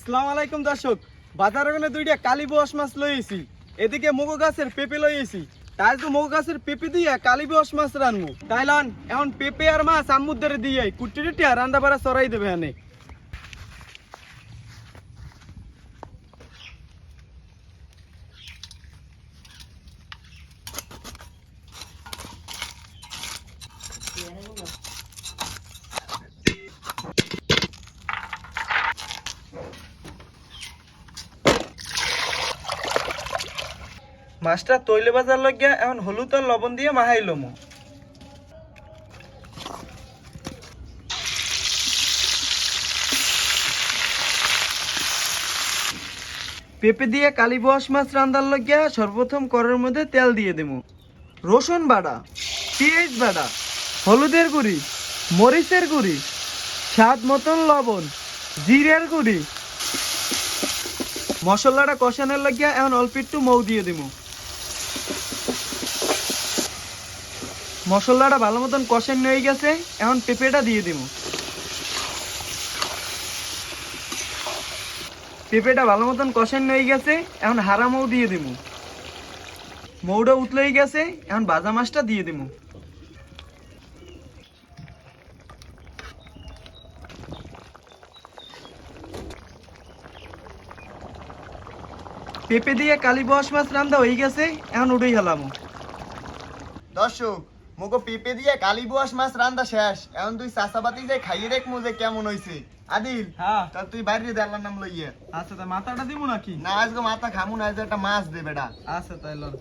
আসসালামু আলাইকুম দর্শক, বাজারে গেলে দুইটা কালী বোয়াশ মাছ লইছি। এদিকে মগো গাছের পেঁপে লইছি। তাই তো মগো গাছের পেঁপে দিয়ে কালী বোয়াশ মাছ রানমু। তাইলান এখন পেঁপে আর মাছ আম্মুর ধরে দিয়ে কুটি টুটি আর রান্না বাড়া চড়াই দেবে এনে। মাছটা তৈলে বাজার লাগিয়া এখন হলুদ আর লবণ দিয়ে মাহাইলমু। পেঁপে দিয়ে কালী বোয়াশ মাছ রান্দার লাগিয়া সর্বপ্রথম কড়াইয়ের মধ্যে তেল দিয়ে দেবো। রসুন বাটা, পেঁয়াজ বাটা, হলুদের গুঁড়ি, মরিচের গুঁড়ি, স্বাদ মতন লবণ, জিরের গুঁড়ি, মশলাটা কষানোর লাগিয়া এখন অল্প একটু মৌ দিয়ে দেবো। মশলাটা ভালো মতন কষানো হয়ে গেছে, এখন পেঁপেটা দিয়ে দেবো। পেঁপেটা ভালো মতন কষানো হয়ে গেছে, এখন হারা মৌ দিয়ে দেবো। মৌটা উতলে গেছে, এখন ভাজা মাছটা দিয়ে দেবো। পেঁপে দিয়ে কালী বোয়াশ মাছ রান্না হয়ে গেছে, এখন উঠেই হেলামো। দর্শক মুগো পেঁপে দিয়ে কালী বোয়াশ মাছ রান্দা শেষ। এখন তুই চাষাবাতি যে খাইয়ে দেখ মুজে কেমন হইছে। আদিল হ্যাঁ তা তুই বাইরে দেলার নাম লইয়ে আচ্ছা, তা মাথাটা দিব নাকি? না আজকে মাথা খামু না, আজকে একটা মাছ দে বেটা। আচ্ছা তাই লন।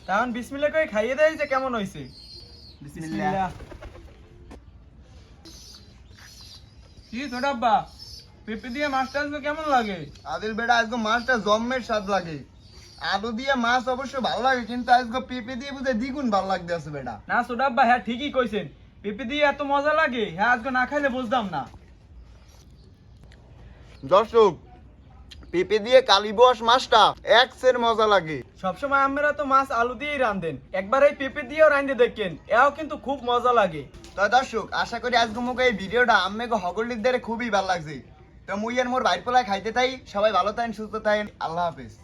তখন বিসমিল্লাহ করে খাইয়ে দেয় যে কেমন হয়েছে। বিসমিল্লাহ। কি ছোট আব্বা, পেঁপে দিয়ে মাছটা আজকে কেমন লাগে? আদিল বেটা আজকে মাছটা জম্মের স্বাদ লাগে। আলু দিয়ে মাছ অবশ্য ভালো লাগে, কিন্তু আজকে পেঁপে দিয়ে বুঝে দ্বিগুণ ভালো লাগতে আছে বেটা। না ছোট আব্বা, হ্যাঁ ঠিকই কইছেন, পেঁপে দিয়ে এত মজা লাগে, হ্যাঁ আজকে না খাইলে বুঝতাম না। দর্শক পেঁপে দিয়ে কালী বোয়াশ মাছটা এক্সের মজা লাগে। সবসময় আমরা তো মাছ আলু দিয়েই রান্ধেন, একবার এই পেঁপে দিয়েও রান্ধে দেখেন, এও কিন্তু খুব মজা লাগে। তো দর্শক আশা করি আজকে মুখে এই ভিডিওটা আম্মেকে হগলিকদের খুবই ভালো লাগছে। তো মুই আর মোর ভাইর পোলায় খাইতে তাই। সবাই ভালো থাকেন, সুস্থ থাকেন, আল্লাহ হাফেজ।